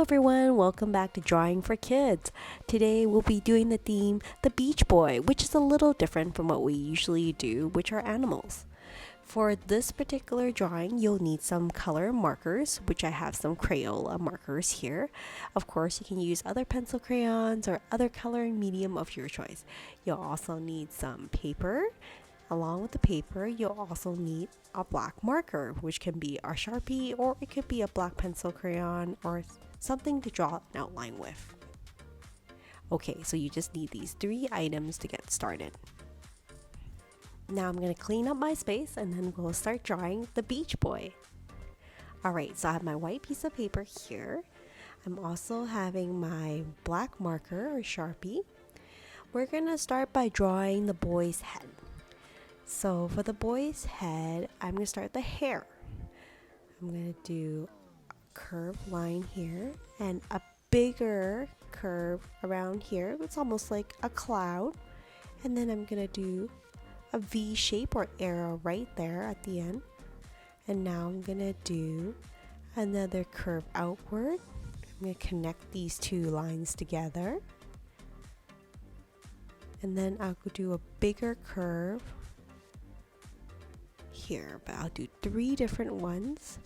everyone, welcome back to Drawing for Kids. Today we'll be doing the theme The Beach Boy, which is a little different from what we usually do, which are animals. For this particular drawing, you'll need some color markers, which I have some Crayola markers here. Of course, you can use other pencil crayons or other coloring medium of your choice. You'll also need some paper. Along with the paper, you'll also need a black marker, which can be a Sharpie or it could be a black pencil crayon or something to draw an outline with. Okay, so you just need these 3 items to get started. Now I'm going to clean up my space and then we'll start drawing the Beach Boy. Alright, so I have my white piece of paper here. I'm also having my black marker or Sharpie. We're going to start by drawing the boy's head. So for the boy's head, I'm going to start the hair. I'm going to do a curved line here and a bigger curve around here. It's almost like a cloud. And then I'm going to do a V shape or arrow right there at the end. And now I'm going to do another curve outward. I'm going to connect these 2 lines together. And then I'll do a bigger curve here, but I'll do 3 different ones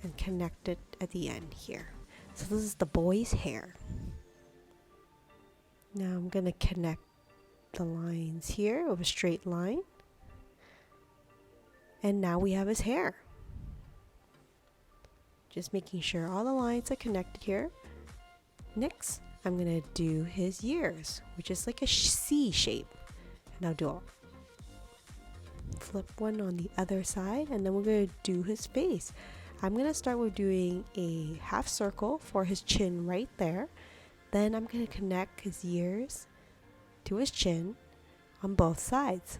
and connect it at the end here. So this is the boy's hair. Now I'm going to connect the lines here with a straight line. And now we have his hair. Just making sure all the lines are connected here. Next, I'm going to do his ears, which is like a C shape. And I'll do a flip one on the other side, and then we're going to do his face. I'm going to start with doing a half circle for his chin right there. Then I'm going to connect his ears to his chin on both sides.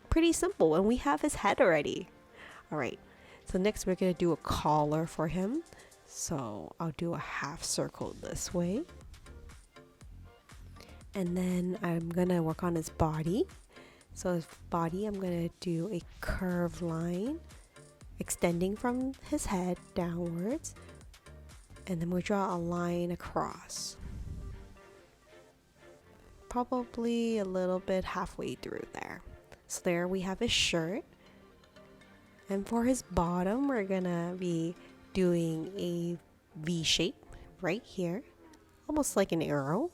Pretty simple, and we have his head already. Alright, so next we're going to do a collar for him. So I'll do a half circle this way. And then I'm going to work on his body. So his body, I'm going to do a curved line extending from his head downwards. And then we'll draw a line across. Probably a little bit halfway through there. So there we have his shirt. And for his bottom, we're going to be doing a V shape right here. Almost like an arrow.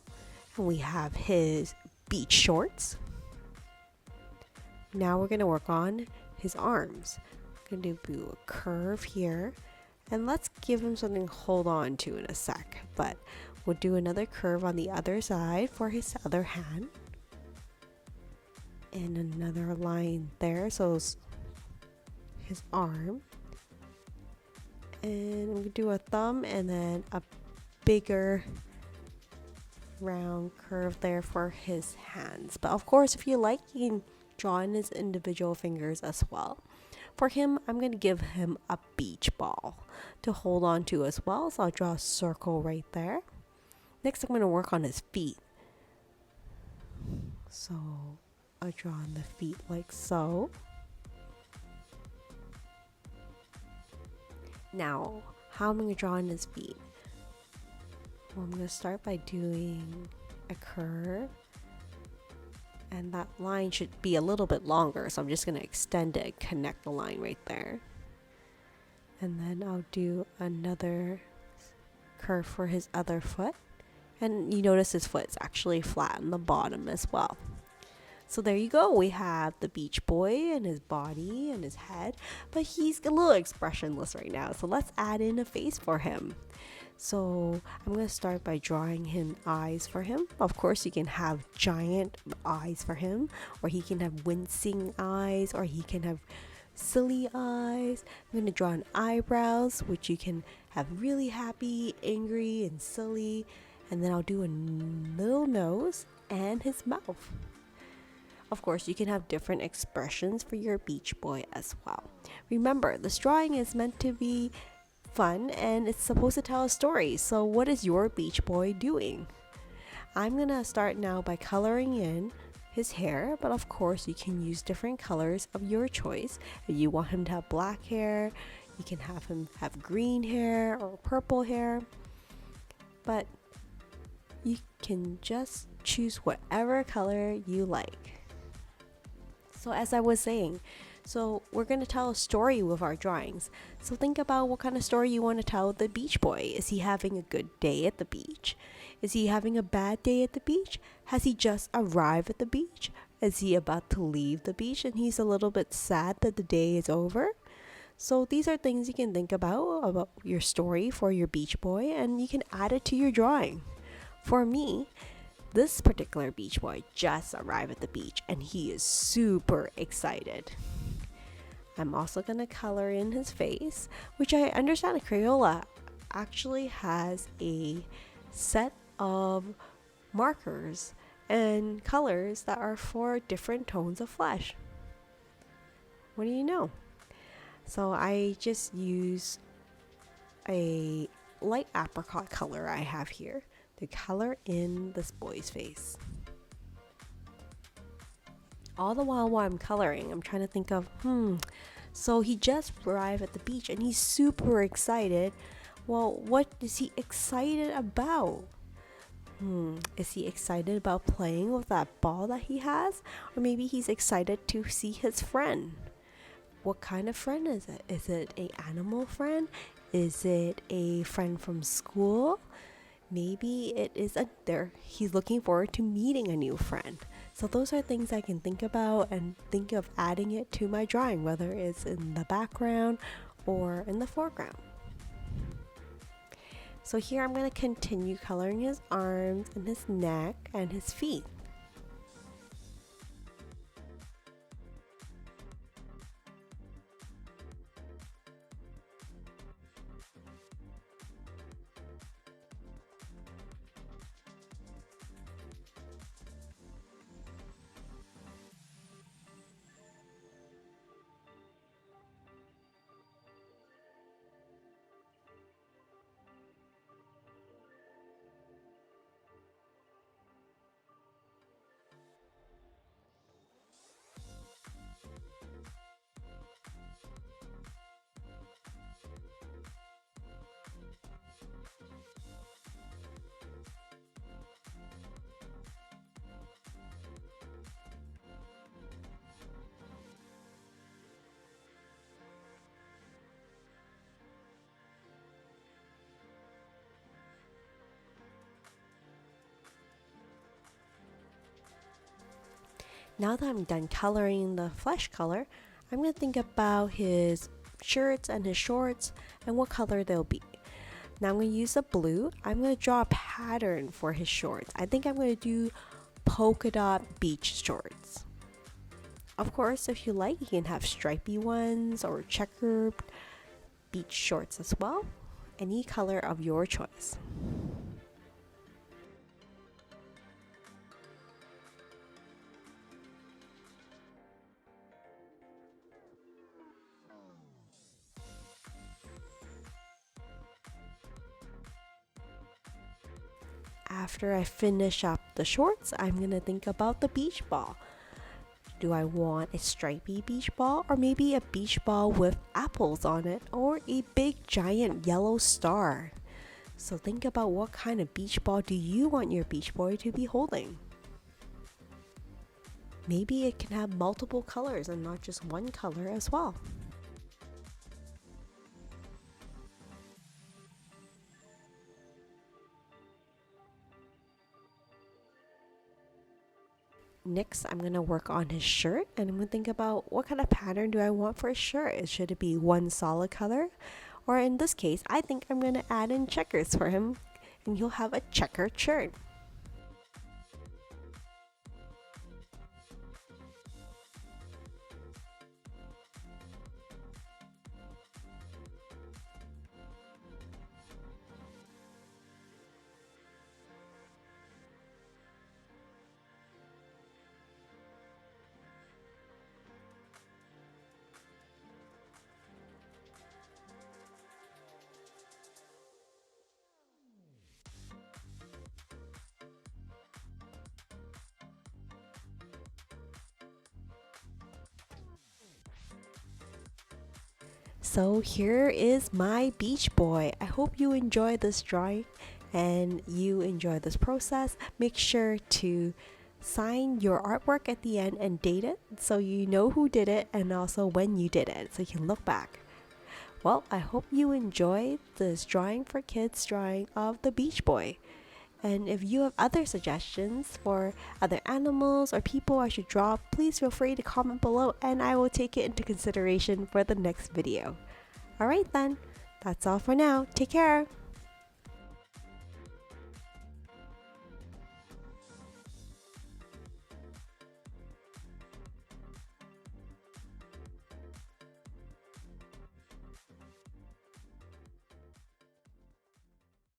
And we have his beach shorts. Now we're going to work on his arms. I'm going to do a curve here. And let's give him something to hold on to in a sec. But we'll do another curve on the other side for his other hand. And another line there. So his arm. And I'm going to do a thumb and then a bigger round curve there for his hands. But of course, if you like, you can draw in his individual fingers as well. For him, I'm going to give him a beach ball to hold on to as well. So I'll draw a circle right there. Next, I'm going to work on his feet. So I'll draw on the feet like so. Now, how am I going to draw on his feet? Well, I'm going to start by doing a curve. And that line should be a little bit longer, so I'm just going to extend it and connect the line right there. And then I'll do another curve for his other foot. And you notice his foot's actually flat on the bottom as well. So there you go. We have the Beach Boy and his body and his head, but he's a little expressionless right now. So let's add in a face for him. So I'm going to start by drawing him eyes for him. Of course, you can have giant eyes for him, or he can have wincing eyes, or he can have silly eyes. I'm going to draw an eyebrows, which you can have really happy, angry, and silly. And then I'll do a little nose and his mouth. Of course, you can have different expressions for your Beach Boy as well. Remember, this drawing is meant to be fun and it's supposed to tell a story. So what is your Beach Boy doing? I'm gonna start now by coloring in his hair, but of course you can use different colors of your choice. If you want him to have black hair, You can have him have green hair or purple hair, but you can just choose whatever color you like. So as I was saying, so we're going to tell a story with our drawings. So think about what kind of story you want to tell the beach boy. Is he having a good day at the beach? Is he having a bad day at the beach? Has he just arrived at the beach? Is he about to leave the beach and he's a little bit sad that the day is over? So these are things you can think about your story for your beach boy, and you can add it to your drawing. For me, this particular beach boy just arrived at the beach and he is super excited. I'm also going to color in his face, which I understand Crayola actually has a set of markers and colors that are for different tones of flesh. What do you know? So I just use a light apricot color I have here to color in this boy's face. All the while I'm coloring, I'm trying to think of, so he just arrived at the beach and he's super excited. Well, what is he excited about? Is he excited about playing with that ball that he has? Or maybe he's excited to see his friend. What kind of friend is it? Is it an animal friend? Is it a friend from school? Maybe it is he's looking forward to meeting a new friend. So those are things I can think about and think of adding it to my drawing, whether it's in the background or in the foreground. So here I'm going to continue coloring his arms and his neck and his feet. Now that I'm done coloring the flesh color, I'm going to think about his shirts and his shorts and what color they'll be. Now I'm going to use the blue. I'm going to draw a pattern for his shorts. I think I'm going to do polka dot beach shorts. Of course, if you like, you can have stripy ones or checkered beach shorts as well. Any color of your choice. After I finish up the shorts, I'm going to think about the beach ball. Do I want a stripy beach ball or maybe a beach ball with apples on it or a big giant yellow star? So think about what kind of beach ball do you want your beach boy to be holding? Maybe it can have multiple colors and not just one color as well. Next, I'm going to work on his shirt and I'm going to think about what kind of pattern do I want for his shirt. Should it be one solid color? Or in this case, I think I'm going to add in checkers for him and he'll have a checkered shirt. So here is my Beach Boy. I hope you enjoy this drawing and you enjoy this process. Make sure to sign your artwork at the end and date it so you know who did it and also when you did it so you can look back. Well, I hope you enjoyed this drawing for kids drawing of the Beach Boy. And if you have other suggestions for other animals or people I should draw, please feel free to comment below and I will take it into consideration for the next video. Alright then, that's all for now. Take care!